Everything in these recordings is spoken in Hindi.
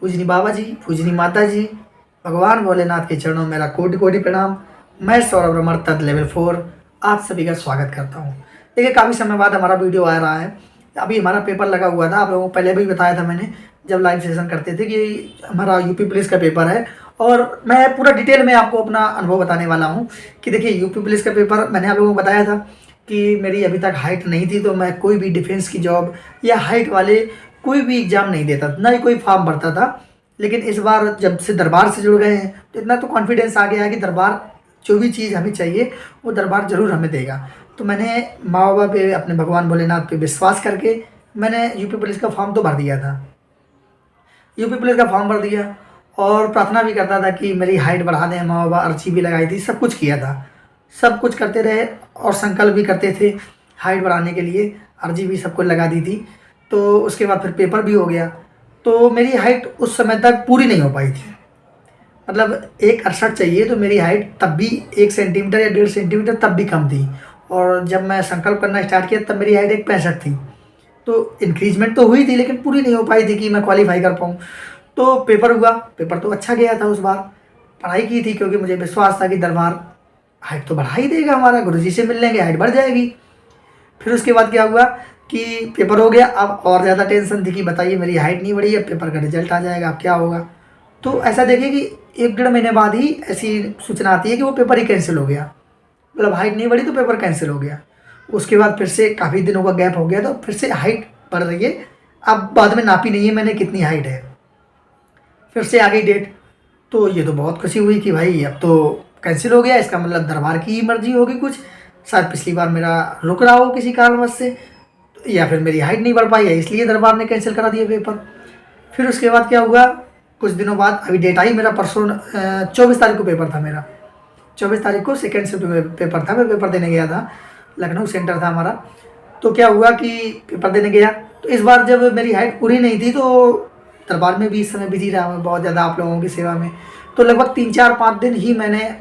पूजनी बाबा जी, पूजनी माता जी, भगवान भोलेनाथ के चरणों में मेरा कोटि कोटि प्रणाम। मैं सौरभ रमर तद लेवल 4 आप सभी का स्वागत करता हूँ। देखिए, काफ़ी समय बाद हमारा वीडियो आ रहा है। अभी हमारा पेपर लगा हुआ था, आप लोगों को पहले भी बताया था मैंने जब लाइव सेशन करते थे कि हमारा यूपी पुलिस का पेपर है। और मैं पूरा डिटेल में आपको अपना अनुभव बताने वाला हूँ कि देखिए, यूपी पुलिस का पेपर मैंने आप लोगों को बताया था कि मेरी अभी तक हाइट नहीं थी, तो मैं कोई भी डिफेंस की जॉब या हाइट वाले कोई भी एग्ज़ाम नहीं देता, ना ही कोई फॉर्म भरता था। लेकिन इस बार जब से दरबार से जुड़ गए हैं तो इतना तो कॉन्फिडेंस आ गया है कि दरबार जो भी चीज़ हमें चाहिए वो दरबार ज़रूर हमें देगा। तो मैंने माँ बाबा पे, अपने भगवान भोलेनाथ पे विश्वास करके मैंने यूपी पुलिस का फॉर्म तो भर दिया था। यूपी पुलिस का फॉर्म भर दिया और प्रार्थना भी करता था कि मेरी हाइट बढ़ा दें माँ बाबा, अर्जी भी लगाई थी, सब कुछ किया था। सब कुछ करते रहे और संकल्प भी करते थे हाइट बढ़ाने के लिए, अर्जी भी सब कुछ लगा दी थी। तो उसके बाद फिर पेपर भी हो गया। तो मेरी हाइट उस समय तक पूरी नहीं हो पाई थी, मतलब 1,68 चाहिए, तो मेरी हाइट तब भी 1 सेंटीमीटर या 1.5 सेंटीमीटर तब भी कम थी। और जब मैं संकल्प करना स्टार्ट किया तब मेरी हाइट 1,65 थी। तो इंक्रीजमेंट तो हुई थी लेकिन पूरी नहीं हो पाई थी कि मैं क्वालिफाई कर पाऊँ। तो पेपर हुआ, पेपर तो अच्छा गया था। उस बार पढ़ाई की थी क्योंकि मुझे विश्वास था कि दरबार हाइट तो बढ़ा ही देगा, हमारा गुरुजी से मिल लेंगे, हाइट बढ़ जाएगी। फिर उसके बाद क्या हुआ कि पेपर हो गया। अब और ज़्यादा टेंशन थी कि बताइए मेरी हाइट नहीं बढ़ी है, पेपर का रिजल्ट आ जाएगा, अब क्या होगा। तो ऐसा देखिए कि 1 डेढ़ महीने बाद ही ऐसी सूचना आती है कि वो पेपर ही कैंसिल हो गया। मतलब हाइट नहीं बढ़ी तो पेपर कैंसिल हो गया। उसके बाद फिर से काफ़ी दिनों का गैप हो गया, तो फिर से हाइट बढ़ रही है। अब बाद में नापी नहीं है मैंने कितनी हाइट है, फिर से आ गई डेट। तो ये तो बहुत खुशी हुई कि भाई अब तो कैंसिल हो गया, इसका मतलब दरबार की ही मर्जी होगी कुछ। शायद पिछली बार मेरा रुक रहा हो किसी कारणवश से, या फिर मेरी हाइट नहीं बढ़ पाई है इसलिए दरबार ने कैंसिल करा दिया पेपर। फिर उसके बाद क्या हुआ, कुछ दिनों बाद अभी डेट आई, मेरा परसों 24 तारीख को पेपर था मेरा। 24 तारीख को सेकेंड शिफ्ट में पेपर था, मैं पेपर देने गया था, लखनऊ सेंटर था हमारा। तो क्या हुआ कि पेपर देने गया, तो इस बार जब मेरी हाइट पूरी नहीं थी तो दरबार में भी इस समय बिजी रहा मैं बहुत ज़्यादा आप लोगों की सेवा में। तो लगभग 3 4 5 दिन ही मैंने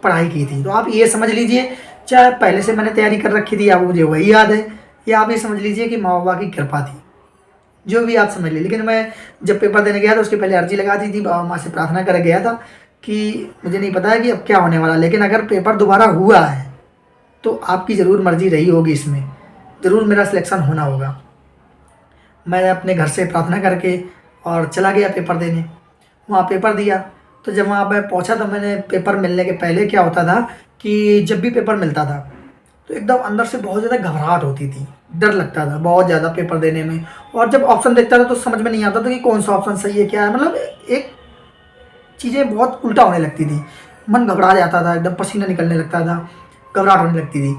पढ़ाई की थी। तो आप ये समझ लीजिए, चाहे पहले से मैंने तैयारी कर रखी थी या मुझे वही याद है, या आप ये समझ लीजिए कि माँ बाबा की कृपा थी, जो भी आप समझ लीजिए। लेकिन मैं जब पेपर देने गया तो उसके पहले अर्जी लगा दी थी, बाबा माँ से प्रार्थना कर गया था कि मुझे नहीं पता है कि अब क्या होने वाला, लेकिन अगर पेपर दोबारा हुआ है तो आपकी ज़रूर मर्जी रही होगी, इसमें ज़रूर मेरा सिलेक्शन होना होगा। मैं अपने घर से प्रार्थना करके और चला गया पेपर देने। वहाँ पेपर दिया। तो जब वहाँ मैं पहुँचा तो मैंने पेपर मिलने के पहले क्या होता था कि जब भी पेपर मिलता था तो एकदम अंदर से बहुत ज़्यादा घबराहट होती थी, डर लगता था बहुत ज़्यादा पेपर देने में। और जब ऑप्शन देखता था तो समझ में नहीं आता था कि कौन सा ऑप्शन सही है, क्या है, मतलब एक चीज़ें बहुत उल्टा होने लगती थी। मन घबरा जाता था, एकदम पसीना निकलने लगता था, घबराहट होने लगती थी।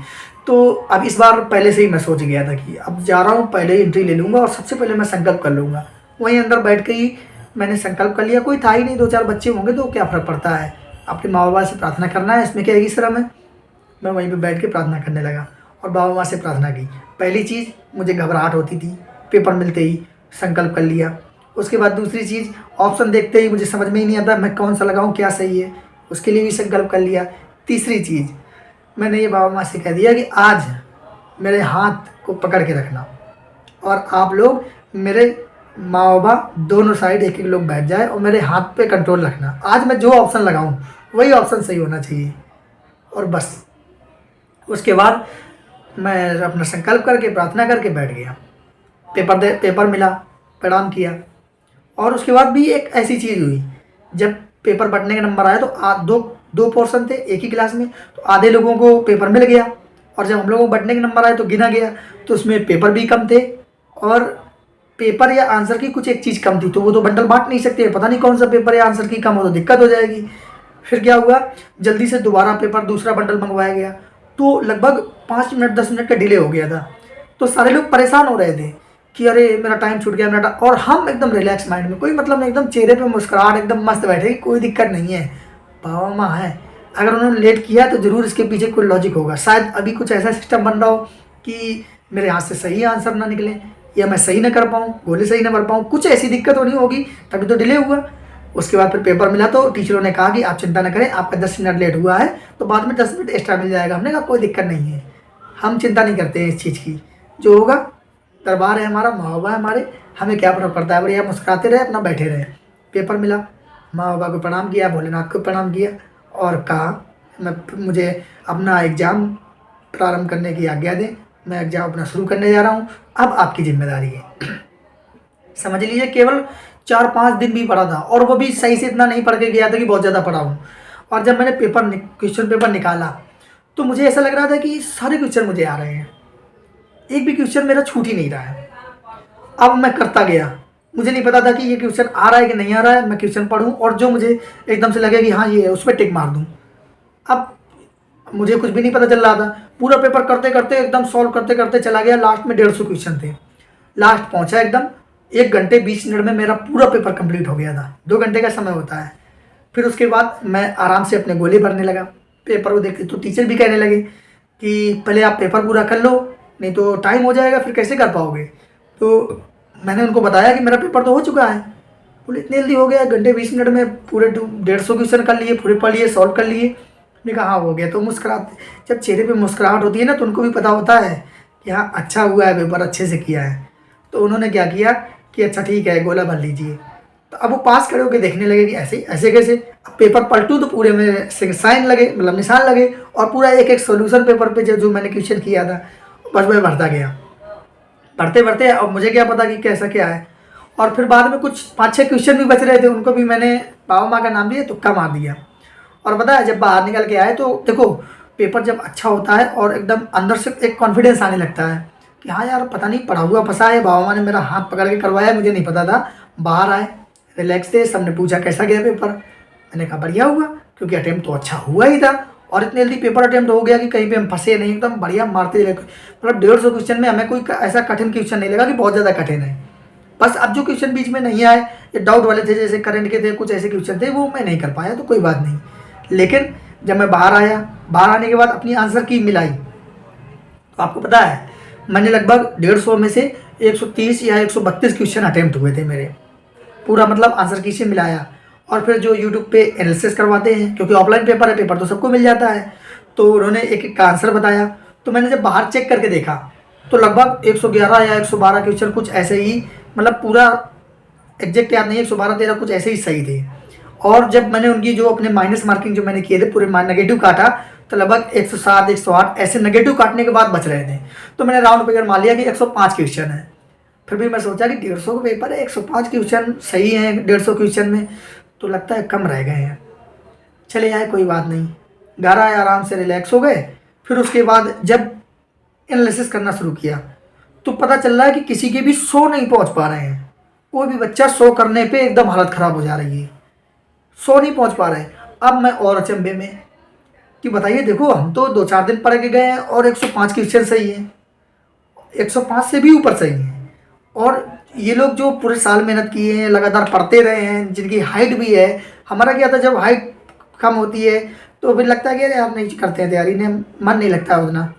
तो अब इस बार पहले से ही मैं सोच गया था कि अब जा रहा हूँ, पहले ही एंट्री ले लूँगा और सबसे पहले मैं संकल्प कर लूँगा। वहीं अंदर बैठ के ही मैंने संकल्प कर लिया। कोई था ही नहीं, 2 4 बच्चे होंगे तो क्या फ़र्क पड़ता है, अपने माँ बाबा से प्रार्थना करना है, इसमें क्या है शर्म है। मैं वहीं पे बैठ के प्रार्थना करने लगा और बाबा माँ से प्रार्थना की। पहली चीज़, मुझे घबराहट होती थी, पेपर मिलते ही संकल्प कर लिया। उसके बाद दूसरी चीज़, ऑप्शन देखते ही मुझे समझ में ही नहीं आता मैं कौन सा लगाऊँ, क्या सही है, उसके लिए भी संकल्प कर लिया। तीसरी चीज़, मैंने ये बाबा माँ से कह दिया कि आज मेरे हाथ को पकड़ के रखना और आप लोग मेरे माँ बाबा दोनों साइड एक एक लोग बैठ जाए और मेरे हाथ पे कंट्रोल रखना। आज मैं जो ऑप्शन लगाऊँ वही ऑप्शन सही होना चाहिए। और बस उसके बाद मैं अपना संकल्प करके प्रार्थना करके बैठ गया। पेपर मिला, प्रणाम किया। और उसके बाद भी एक ऐसी चीज़ हुई, जब पेपर बँटने का नंबर आया तो दो दो पोर्शन थे एक ही क्लास में, तो आधे लोगों को पेपर मिल गया। और जब हम लोगों को बँटने का नंबर आया तो गिना गया तो उसमें पेपर भी कम थे और पेपर या आंसर की कुछ एक चीज़ कम थी। तो वो तो बंडल बांट नहीं सकते, पता नहीं कौन सा पेपर या आंसर की कम हो तो दिक्कत हो जाएगी। फिर क्या हुआ, जल्दी से दोबारा पेपर दूसरा बंडल मंगवाया गया। तो लगभग 5 मिनट 10 मिनट का डिले हो गया था। तो सारे लोग परेशान हो रहे थे कि अरे मेरा टाइम छूट गया, और हम एकदम रिलैक्स माइंड में, कोई मतलब नहीं, एकदम चेहरे पे मुस्कुराहट, एकदम मस्त बैठे कि कोई दिक्कत नहीं है, बाबा माँ है। अगर उन्होंने लेट किया तो ज़रूर इसके पीछे कोई लॉजिक होगा, शायद अभी कुछ ऐसा सिस्टम बन रहा हो कि मेरे हाथ से सही आंसर ना निकले या मैं सही ना कर पाऊँ, गोली सही ना भर पाऊँ, कुछ ऐसी दिक्कत होनी होगी तभी तो डिले हुआ। उसके बाद फिर पेपर मिला तो टीचरों ने कहा कि आप चिंता न करें, आपका 10 मिनट लेट हुआ है तो बाद में 10 मिनट एक्स्ट्रा मिल जाएगा। हमने कहा कोई दिक्कत नहीं है, हम चिंता नहीं करते हैं इस चीज़ की, जो होगा दरबार है हमारा, माँ बाबा है हमारे, हमें क्या फर्क पड़ता है, बढ़िया मुस्कुराते रहे, अपना बैठे रहे। पेपर मिला, माँ बाबा को प्रणाम किया, भोलेनाथ को प्रणाम किया और कहा मुझे अपना एग्ज़ाम प्रारंभ करने की आज्ञा दें, मैं एग्ज़ाम अपना शुरू करने जा रहा हूँ, अब आपकी जिम्मेदारी है। समझ लीजिए केवल 4-5 दिन भी पढ़ा था और वो भी सही से इतना नहीं पढ़ के गया था कि बहुत ज़्यादा पढ़ा हूँ। और जब मैंने क्वेश्चन पेपर निकाला तो मुझे ऐसा लग रहा था कि सारे क्वेश्चन मुझे आ रहे हैं, एक भी क्वेश्चन मेरा छूट ही नहीं रहा है। अब मैं करता गया, मुझे नहीं पता था कि ये क्वेश्चन आ रहा है कि नहीं आ रहा है, मैं क्वेश्चन पढ़ूं और जो मुझे एकदम से लगे कि हाँ ये है उस पर टिक मार दूं। अब मुझे कुछ भी नहीं पता चल रहा था, पूरा पेपर करते करते एकदम सॉल्व करते करते चला गया, लास्ट में 150 क्वेश्चन थे, लास्ट पहुंचा एकदम 1 घंटे 20 मिनट में मेरा पूरा पेपर कंप्लीट हो गया था। 2 घंटे का समय होता है। फिर उसके बाद मैं आराम से अपने गोले भरने लगा, पेपर को देखते तो टीचर भी कहने लगे कि पहले आप पेपर पूरा कर लो, नहीं तो टाइम हो जाएगा, फिर कैसे कर पाओगे। तो मैंने उनको बताया कि मेरा पेपर तो हो चुका है। बोले इतनी जल्दी हो गया, 1 घंटे 20 मिनट में पूरे 150 क्वेश्चन कर लिए, पूरे पढ़ लिए, सॉल्व कर लिए। मैंने कहा हाँ हो गया। तो मुस्कुराते, जब चेहरे पे मुस्कुराहट होती है ना तो उनको भी पता होता है कि हाँ अच्छा हुआ है, पेपर अच्छे से किया है। तो उन्होंने क्या किया कि अच्छा ठीक है गोला भर लीजिए। तो अब वो पास खड़े होकर देखने लगे कि ऐसे ऐसे कैसे। अब पेपर पलटूँ तो पूरे में साइन लगे, मतलब निशान लगे और पूरा एक एक सोल्यूशन पेपर पे जो मैंने क्वेश्चन किया था बस मैं भरता गया, पढ़ते पढ़ते। अब मुझे क्या पता कि कैसा क्या है। और फिर बाद में कुछ 5-6 क्वेश्चन भी बच रहे थे, उनको भी मैंने बाबा माँ का नाम लिया, तुक्का मार दिया। और पता है जब बाहर निकल के आए तो देखो पेपर जब अच्छा होता है और एकदम अंदर से एक कॉन्फिडेंस आने लगता है कि हाँ यार पता नहीं पढ़ा हुआ फंसा है, बाबा माँ ने मेरा हाथ पकड़ के करवाया, मुझे नहीं पता था। बाहर आए, रिलैक्स थे, सबने पूछा कैसा गया पेपर, मैंने कहा बढ़िया हुआ, क्योंकि अटेम्प्ट तो अच्छा हुआ ही था और इतने जल्दी पेपर अटेम्प्ट हो गया कि कहीं पे हम फंसे नहीं, एकदम बढ़िया मारते रहे। मतलब 150 क्वेश्चन में हमें कोई ऐसा कठिन क्वेश्चन नहीं लगा कि बहुत ज़्यादा कठिन है। बस अब जो क्वेश्चन बीच में नहीं आए, ये डाउट वाले थे, जैसे करंट के थे, कुछ ऐसे क्वेश्चन थे वो मैं नहीं कर पाया, तो कोई बात नहीं। लेकिन जब मैं बाहर आया, बाहर आने के बाद अपनी आंसर की मिलाई, तो आपको पता है मैंने लगभग 150 में से 130 या 132 क्वेश्चन अटेम्प्ट हुए थे मेरे, पूरा मतलब आंसर की से मिलाया। और फिर जो यूट्यूब पे एनालिसिस करवाते हैं, क्योंकि ऑफलाइन पेपर है, पेपर तो सबको मिल जाता है, तो उन्होंने एक एक का आंसर बताया। तो मैंने जब बाहर चेक करके देखा तो लगभग 111 या 112 क्वेश्चन कुछ ऐसे ही, मतलब पूरा एग्जैक्ट याद नहीं, 112-13 कुछ ऐसे ही सही थे। और जब मैंने उनकी जो अपने माइनस मार्किंग जो मैंने किए थे पूरे नेगेटिव काटा, तो लगभग 107 108 ऐसे नेगेटिव काटने के बाद बच रहे थे। तो मैंने राउंड फिगर मान लिया कि 105 क्वेश्चन है। फिर भी मैं सोचा कि 150 का पेपर है, 105 क्वेश्चन सही है 150 क्वेश्चन में, तो लगता है कम रह गए हैं। चले आए, कोई बात नहीं, घर आए, आराम से रिलैक्स हो गए। फिर उसके बाद जब एनालिसिस करना शुरू किया तो पता चल रहा है कि किसी के भी 100 नहीं पहुंच पा रहे हैं। कोई भी बच्चा 100 करने पे एकदम हालत ख़राब हो जा रही है, 100 नहीं पहुंच पा रहे हैं। अब मैं और अचंभे में कि बताइए, देखो हम तो 2-4 दिन पढ़ के गए हैं और 105 क्वेश्चन सही है, 105 से भी ऊपर सही है। और ये लोग जो पूरे साल मेहनत किए हैं, लगातार पढ़ते रहे हैं, जिनकी हाइट भी है, हमारा क्या था जब हाइट कम होती है तो फिर लगता है कि यार नहीं करते हैं तैयारी, ने मन नहीं लगता उतना।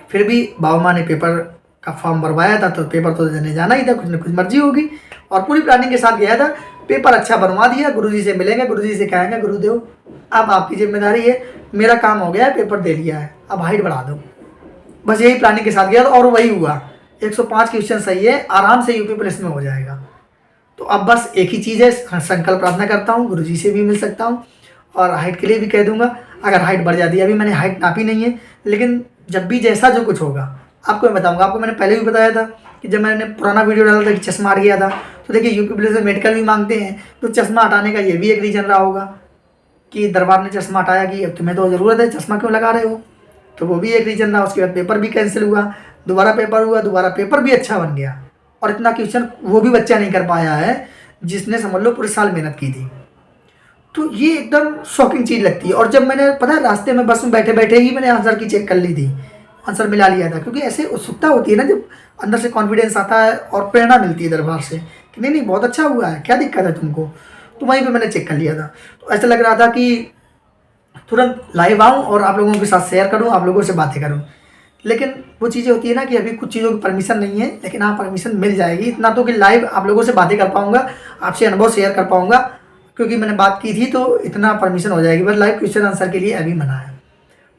फिर भी बाबा माँ ने पेपर का फॉर्म भरवाया था तो पेपर तो देने जाना ही था, कुछ ना कुछ मर्जी होगी। और पूरी प्लानिंग के साथ गया था, पेपर अच्छा बनवा दिया, गुरुजी से मिलेंगे, गुरुजी से कहेंगे गुरुदेव अब आपकी जिम्मेदारी है, मेरा काम हो गया है, पेपर दे लिया है, अब हाइट बढ़ा दो। बस यही प्लानिंग के साथ गया था और वही हुआ। 105 क्वेश्चन सही है, आराम से यूपी पुलिस में हो जाएगा। तो अब बस एक ही चीज़ है, संकल्प प्रार्थना करता हूँ, गुरुजी से भी मिल सकता हूँ और हाइट के लिए भी कह दूंगा अगर हाइट बढ़ जाती है। अभी मैंने हाइट नापी नहीं है, लेकिन जब भी जैसा जो कुछ होगा आपको मैं बताऊंगा। आपको मैंने पहले भी बताया था कि जब मैंने पुराना वीडियो डाला था कि चश्मा हट गया था, तो देखिए यूपी पुलिस में मेडिकल भी मांगते हैं, तो चश्मा हटाने का ये भी एक रीज़न रहा होगा कि दरबार ने चश्मा हटाया कि अब तुम्हें तो ज़रूरत है, चश्मा क्यों लगा रहे हो, तो वो भी एक रीज़न रहा। उसके बाद पेपर भी कैंसिल हुआ, दोबारा पेपर हुआ, दोबारा पेपर भी अच्छा बन गया। और इतना क्वेश्चन वो भी बच्चा नहीं कर पाया है जिसने समझ लो पूरे साल मेहनत की थी। तो ये एकदम शॉकिंग चीज़ लगती है। और जब मैंने पता है रास्ते में बस में बैठे बैठे ही मैंने आंसर की चेक कर ली थी, आंसर मिला लिया था, क्योंकि ऐसे उत्सुकता होती है ना जब अंदर से कॉन्फिडेंस आता है और प्रेरणा मिलती है दरबार से कि नहीं नहीं बहुत अच्छा हुआ है, क्या दिक्कत है तुमको। तो वहीं पे मैंने चेक कर लिया था। तो ऐसा लग रहा था कि तुरंत लाइव आऊँ और आप लोगों के साथ शेयर करूँ, आप लोगों से बातें करूँ। लेकिन वो चीज़ें होती है ना कि अभी कुछ चीज़ों की परमिशन नहीं है, लेकिन हाँ परमिशन मिल जाएगी। इतना तो कि लाइव आप लोगों से बातें कर पाऊँगा, आपसे अनुभव शेयर कर पाऊँगा, क्योंकि मैंने बात की थी तो इतना परमिशन हो जाएगी। बस लाइव क्वेश्चन आंसर के लिए अभी मना है।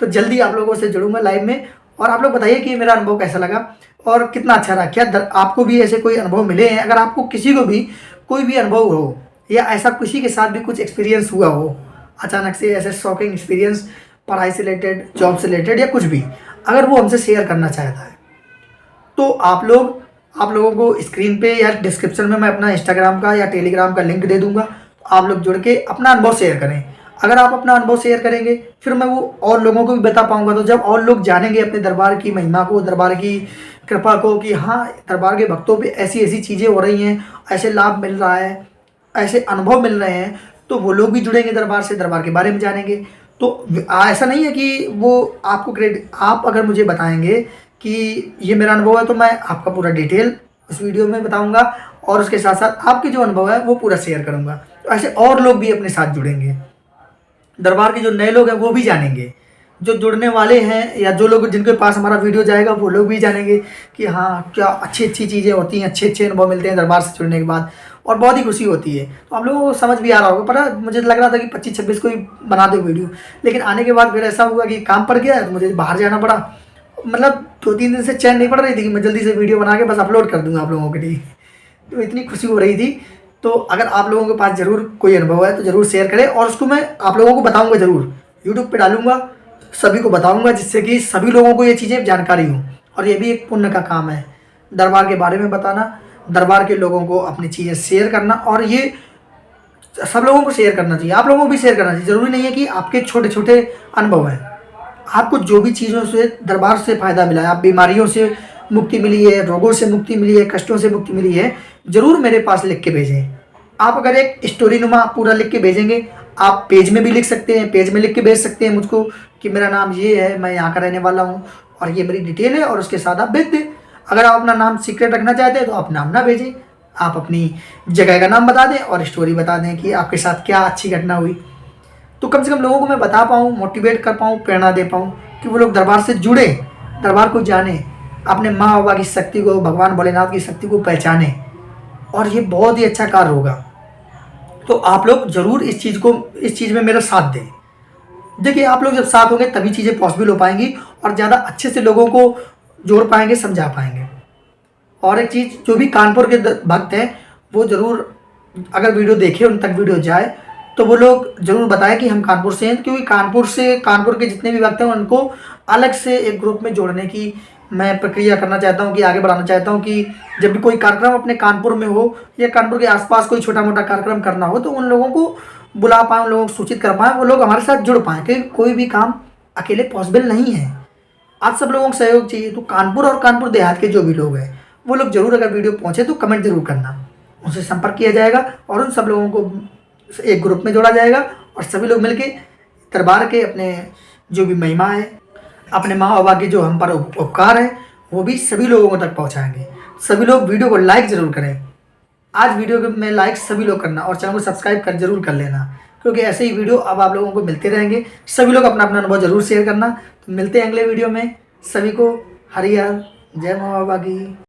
तो जल्दी आप लोगों से जुड़ूंगा लाइव में। और आप लोग बताइए कि मेरा अनुभव कैसा लगा और कितना अच्छा रहा। क्या आपको भी ऐसे कोई अनुभव मिले हैं? अगर आपको किसी को भी कोई भी अनुभव हो या ऐसा किसी के साथ भी कुछ एक्सपीरियंस हुआ हो, अचानक से ऐसे शॉकिंग एक्सपीरियंस, पढ़ाई से रिलेटेड, जॉब से रिलेटेड या कुछ भी, अगर वो हमसे शेयर करना चाहता है तो आप लोगों को स्क्रीन पे या डिस्क्रिप्शन में मैं अपना इंस्टाग्राम का या टेलीग्राम का लिंक दे दूंगा। तो आप लोग जुड़ के अपना अनुभव शेयर करें। अगर आप अपना अनुभव शेयर करेंगे फिर मैं वो और लोगों को भी बता पाऊंगा। तो जब और लोग जानेंगे अपने दरबार की महिमा को, दरबार की कृपा को, कि हाँ दरबार के भक्तों पे ऐसी ऐसी चीज़ें हो रही हैं, ऐसे लाभ मिल रहा है, ऐसे अनुभव मिल रहे हैं, तो वो लोग भी जुड़ेंगे दरबार से, दरबार के बारे में जानेंगे। तो ऐसा नहीं है कि वो आपको क्रेडिट, आप अगर मुझे बताएंगे कि ये मेरा अनुभव है तो मैं आपका पूरा डिटेल उस वीडियो में बताऊंगा और उसके साथ साथ आपके जो अनुभव है वो पूरा शेयर करूंगा। तो ऐसे और लोग भी अपने साथ जुड़ेंगे, दरबार के जो नए लोग हैं वो भी जानेंगे, जो जुड़ने वाले हैं या जो लोग जिनके पास हमारा वीडियो जाएगा वो लोग भी जानेंगे कि हाँ क्या अच्छी अच्छी चीज़ें होती हैं, अच्छे अच्छे अनुभव मिलते हैं दरबार से जुड़ने के बाद, और बहुत ही खुशी होती है। तो आप लोगों को समझ भी आ रहा होगा। पता मुझे लग रहा था कि 25-26 को ही बना दो वीडियो, लेकिन आने के बाद फिर ऐसा हुआ कि काम पड़ गया तो मुझे बाहर जाना पड़ा। मतलब 2-3 दिन से चैन नहीं पड़ रही थी कि मैं जल्दी से वीडियो बना के बस अपलोड कर दूंगा आप लोगों के लिए। तो इतनी खुशी हो रही थी। तो अगर आप लोगों के पास ज़रूर कोई अनुभव है तो ज़रूर शेयर करें, और उसको मैं आप लोगों को बताऊंगा, ज़रूर यूट्यूब पे डालूंगा, सभी को बताऊंगा, जिससे कि सभी लोगों को ये चीज़ें जानकारी हो। और ये भी एक पुण्य का काम है, दरबार के बारे में बताना, दरबार के लोगों को अपनी चीज़ें शेयर करना, और ये सब लोगों को शेयर करना चाहिए, आप लोगों को भी शेयर करना चाहिए। ज़रूरी नहीं है कि आपके छोटे छोटे अनुभव हैं, आपको जो भी चीज़ों से दरबार से फ़ायदा मिला है, आप बीमारियों से मुक्ति मिली है, रोगों से मुक्ति मिली है, कष्टों से मुक्ति मिली है, ज़रूर मेरे पास लिख के भेजें। आप अगर एक स्टोरी नुमा पूरा लिख के भेजेंगे, आप पेज में भी लिख सकते हैं, पेज में लिख के भेज सकते हैं मुझको कि मेरा नाम ये है, मैं यहाँ का रहने वाला हूँ और ये मेरी डिटेल है, और उसके साथ आप भेज दें। अगर आप अपना नाम सीक्रेट रखना चाहते हैं तो आप नाम ना भेजें, आप अपनी जगह का नाम बता दें और स्टोरी बता दें कि आपके साथ क्या अच्छी घटना हुई। तो कम से कम लोगों को मैं बता पाऊँ, मोटिवेट कर पाऊँ, प्रेरणा दे पाऊँ कि वो लोग दरबार से जुड़े, दरबार को जाने, अपने माँ बाबा की शक्ति को, भगवान भोलेनाथ की शक्ति को पहचाने, और ये बहुत ही अच्छा कार्य होगा। तो आप लोग ज़रूर इस चीज़ में मेरा साथ दें। देखिए आप लोग जब साथ होंगे तभी चीज़ें पॉसिबल हो पाएंगी और ज़्यादा अच्छे से लोगों को जोड़ पाएंगे, समझा पाएंगे। और एक चीज़, जो भी कानपुर के भक्त हैं वो ज़रूर अगर वीडियो देखें, उन तक वीडियो जाए तो वो लोग ज़रूर बताएं कि हम कानपुर से हैं, क्योंकि कानपुर के जितने भी भक्त हैं उनको अलग से एक ग्रुप में जोड़ने की मैं प्रक्रिया करना चाहता हूं, कि आगे बढ़ाना चाहता हूं कि जब भी कोई कार्यक्रम अपने कानपुर में हो या कानपुर के आसपास कोई छोटा मोटा कार्यक्रम करना हो तो उन लोगों को बुला पाएँ, उन लोगों को सूचित कर पाएँ, वो लोग हमारे साथ जुड़ पाएँ, क्योंकि कोई भी काम अकेले पॉसिबल नहीं है। आप सब लोगों को सहयोग चाहिए। तो कानपुर और कानपुर देहात के जो भी लोग हैं वो लोग जरूर, अगर वीडियो पहुंचे तो कमेंट जरूर करना, उनसे संपर्क किया जाएगा और उन सब लोगों को एक ग्रुप में जोड़ा जाएगा और सभी लोग मिलके दरबार के अपने जो भी महिमा है, अपने माँ बाबा के जो हम पर उपकार है, वो भी सभी लोगों तक पहुँचाएंगे। सभी लोग वीडियो को लाइक ज़रूर करें। आज वीडियो में लाइक सभी लोग करना और चैनल को सब्सक्राइब कर जरूर कर लेना, क्योंकि ऐसे ही वीडियो अब आप लोगों को मिलते रहेंगे। सभी लोग अपना अपना अनुभव जरूर शेयर करना। तो मिलते हैं अगले वीडियो में। सभी को हरिहर, जय माँ बाबा की।